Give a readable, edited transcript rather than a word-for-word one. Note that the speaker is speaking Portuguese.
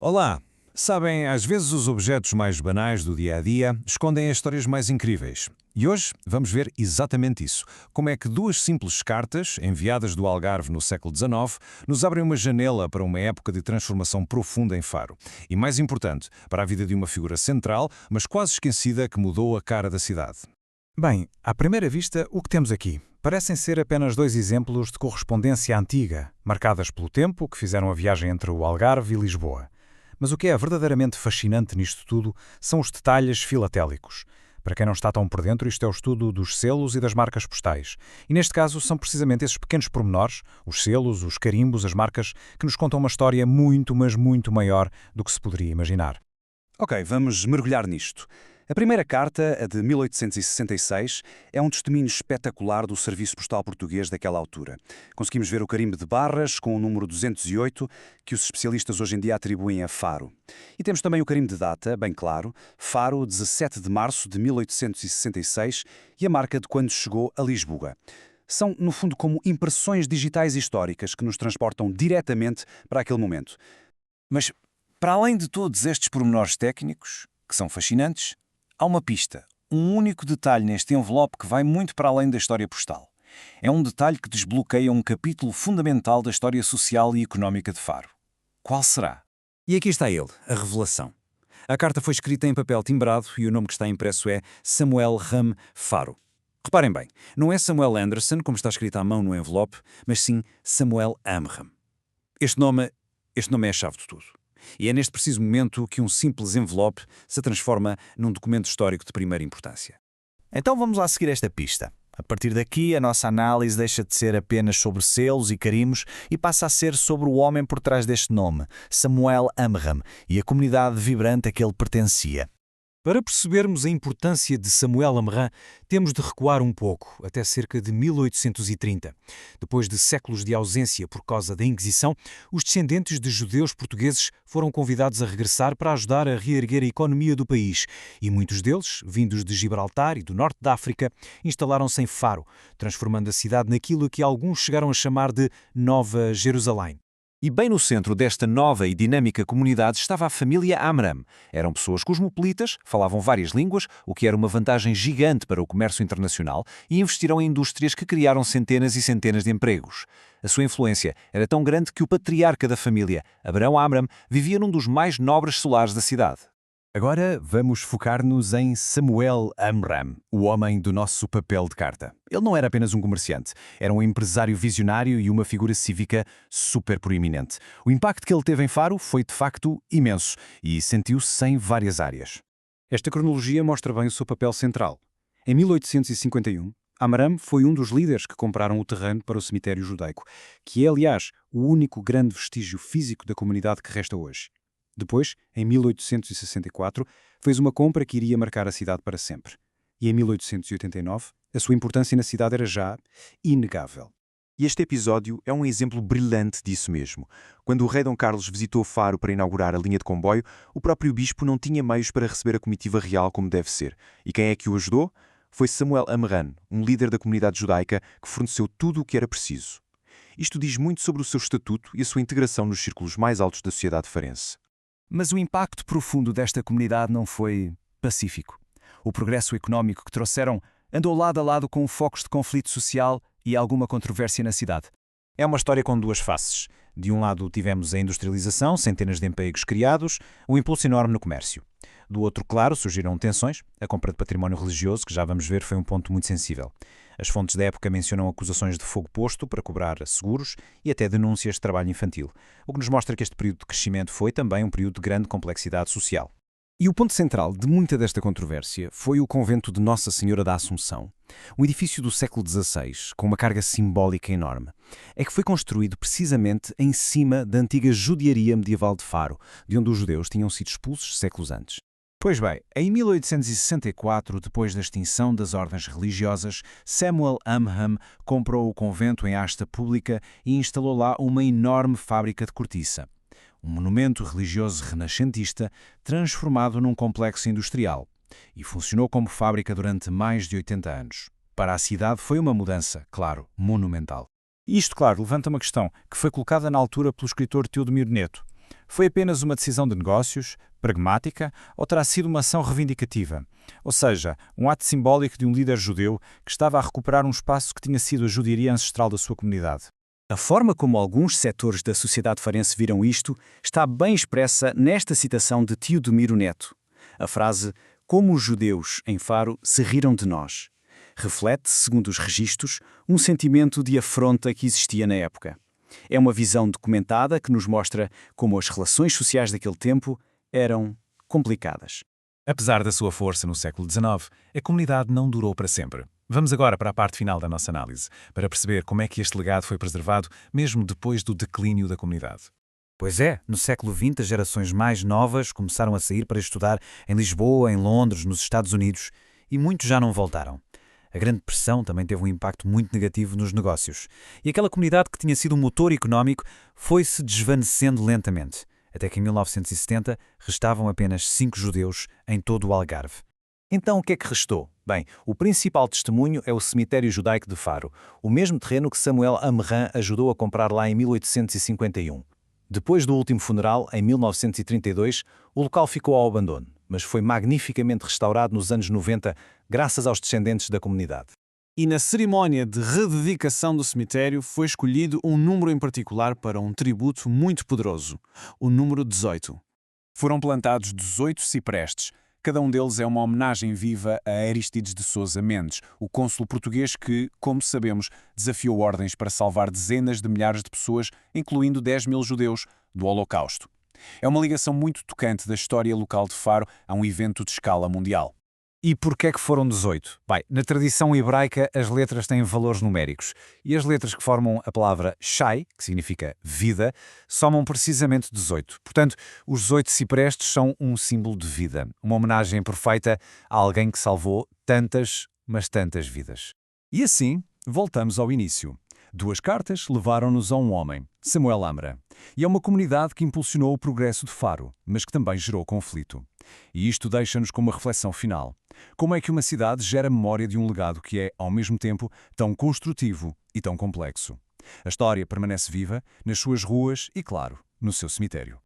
Olá! Sabem, às vezes os objetos mais banais do dia a dia escondem as histórias mais incríveis. E hoje vamos ver exatamente isso. Como é que duas simples cartas, enviadas do Algarve no século XIX, nos abrem uma janela para uma época de transformação profunda em Faro. E mais importante, para a vida de uma figura central, mas quase esquecida que mudou a cara da cidade. Bem, à primeira vista, o que temos aqui parecem ser apenas dois exemplos de correspondência antiga, marcadas pelo tempo que fizeram a viagem entre o Algarve e Lisboa. Mas o que é verdadeiramente fascinante nisto tudo são os detalhes filatélicos. Para quem não está tão por dentro, isto é o estudo dos selos e das marcas postais. E neste caso são precisamente esses pequenos pormenores, os selos, os carimbos, as marcas, que nos contam uma história muito, mas muito maior do que se poderia imaginar. Ok, vamos mergulhar nisto. A primeira carta, a de 1866, é um testemunho espetacular do serviço postal português daquela altura. Conseguimos ver o carimbo de barras com o número 208, que os especialistas hoje em dia atribuem a Faro. E temos também o carimbo de data, bem claro, Faro, 17 de março de 1866, e a marca de quando chegou a Lisboa. São, no fundo, como impressões digitais históricas que nos transportam diretamente para aquele momento. Mas, para além de todos estes pormenores técnicos, que são fascinantes, há uma pista, um único detalhe neste envelope que vai muito para além da história postal. É um detalhe que desbloqueia um capítulo fundamental da história social e económica de Faro. Qual será? E aqui está ele, a revelação. A carta foi escrita em papel timbrado e o nome que está impresso é Samuel Ram Faro. Reparem bem, não é Samuel Anderson, como está escrito à mão no envelope, mas sim Samuel Amram. Este nome é a chave de tudo. E é neste preciso momento que um simples envelope se transforma num documento histórico de primeira importância. Então vamos lá seguir esta pista. A partir daqui, a nossa análise deixa de ser apenas sobre selos e carimbos e passa a ser sobre o homem por trás deste nome, Samuel Amram, e a comunidade vibrante a que ele pertencia. Para percebermos a importância de Samuel Amram, temos de recuar um pouco, até cerca de 1830. Depois de séculos de ausência por causa da Inquisição, os descendentes de judeus portugueses foram convidados a regressar para ajudar a reerguer a economia do país, e muitos deles, vindos de Gibraltar e do norte da África, instalaram-se em Faro, transformando a cidade naquilo que alguns chegaram a chamar de Nova Jerusalém. E bem no centro desta nova e dinâmica comunidade estava a família Amram. Eram pessoas cosmopolitas, falavam várias línguas, o que era uma vantagem gigante para o comércio internacional, e investiram em indústrias que criaram centenas e centenas de empregos. A sua influência era tão grande que o patriarca da família, Abraão Amram, vivia num dos mais nobres solares da cidade. Agora vamos focar-nos em Samuel Amram, o homem do nosso papel de carta. Ele não era apenas um comerciante, era um empresário visionário e uma figura cívica super proeminente. O impacto que ele teve em Faro foi de facto imenso e sentiu-se em várias áreas. Esta cronologia mostra bem o seu papel central. Em 1851, Amram foi um dos líderes que compraram o terreno para o cemitério judaico, que é, aliás, o único grande vestígio físico da comunidade que resta hoje. Depois, em 1864, fez uma compra que iria marcar a cidade para sempre. E em 1889, a sua importância na cidade era já inegável. E este episódio é um exemplo brilhante disso mesmo. Quando o rei Dom Carlos visitou Faro para inaugurar a linha de comboio, o próprio bispo não tinha meios para receber a comitiva real como deve ser. E quem é que o ajudou? Foi Samuel Amram, um líder da comunidade judaica que forneceu tudo o que era preciso. Isto diz muito sobre o seu estatuto e a sua integração nos círculos mais altos da sociedade farense. Mas o impacto profundo desta comunidade não foi pacífico. O progresso económico que trouxeram andou lado a lado com focos de conflito social e alguma controvérsia na cidade. É uma história com duas faces. De um lado tivemos a industrialização, centenas de empregos criados, um impulso enorme no comércio. Do outro, claro, surgiram tensões. A compra de património religioso, que já vamos ver, foi um ponto muito sensível. As fontes da época mencionam acusações de fogo posto para cobrar seguros e até denúncias de trabalho infantil, o que nos mostra que este período de crescimento foi também um período de grande complexidade social. E o ponto central de muita desta controvérsia foi o convento de Nossa Senhora da Assunção, um edifício do século XVI com uma carga simbólica enorme. É que foi construído precisamente em cima da antiga judiaria medieval de Faro, de onde os judeus tinham sido expulsos séculos antes. Pois bem, em 1864, depois da extinção das ordens religiosas, Samuel Amram comprou o convento em asta pública e instalou lá uma enorme fábrica de cortiça. Um monumento religioso renascentista transformado num complexo industrial. E funcionou como fábrica durante mais de 80 anos. Para a cidade foi uma mudança, claro, monumental. Isto, claro, levanta uma questão que foi colocada na altura pelo escritor Teodomiro Neto. Foi apenas uma decisão de negócios, pragmática, ou terá sido uma ação reivindicativa? Ou seja, um ato simbólico de um líder judeu que estava a recuperar um espaço que tinha sido a judiaria ancestral da sua comunidade. A forma como alguns setores da sociedade farense viram isto está bem expressa nesta citação de Teodomiro Neto. A frase "Como os judeus, em Faro, se riram de nós" reflete, segundo os registros, um sentimento de afronta que existia na época. É uma visão documentada que nos mostra como as relações sociais daquele tempo eram complicadas. Apesar da sua força no século XIX, a comunidade não durou para sempre. Vamos agora para a parte final da nossa análise, para perceber como é que este legado foi preservado mesmo depois do declínio da comunidade. Pois é, no século XX as gerações mais novas começaram a sair para estudar em Lisboa, em Londres, nos Estados Unidos, e muitos já não voltaram. A Grande Depressão também teve um impacto muito negativo nos negócios, e aquela comunidade que tinha sido um motor económico foi-se desvanecendo lentamente, até que em 1970 restavam apenas 5 judeus em todo o Algarve. Então o que é que restou? Bem, o principal testemunho é o cemitério judaico de Faro, o mesmo terreno que Samuel Amram ajudou a comprar lá em 1851. Depois do último funeral, em 1932, o local ficou ao abandono, mas foi magnificamente restaurado nos anos 90 graças aos descendentes da comunidade. E na cerimónia de rededicação do cemitério foi escolhido um número em particular para um tributo muito poderoso, o número 18. Foram plantados 18 ciprestes. Cada um deles é uma homenagem viva a Aristides de Sousa Mendes, o cônsul português que, como sabemos, desafiou ordens para salvar dezenas de milhares de pessoas, incluindo 10.000 judeus, do Holocausto. É uma ligação muito tocante da história local de Faro a um evento de escala mundial. E porquê é que foram 18? Bem, na tradição hebraica as letras têm valores numéricos e as letras que formam a palavra Shai, que significa vida, somam precisamente 18. Portanto, os 18 ciprestes são um símbolo de vida, uma homenagem perfeita a alguém que salvou tantas, mas tantas vidas. E assim, voltamos ao início. 2 cartas levaram-nos a um homem, Samuel Amram, e a uma comunidade que impulsionou o progresso de Faro, mas que também gerou conflito. E isto deixa-nos com uma reflexão final. Como é que uma cidade gera memória de um legado que é, ao mesmo tempo, tão construtivo e tão complexo? A história permanece viva nas suas ruas e, claro, no seu cemitério.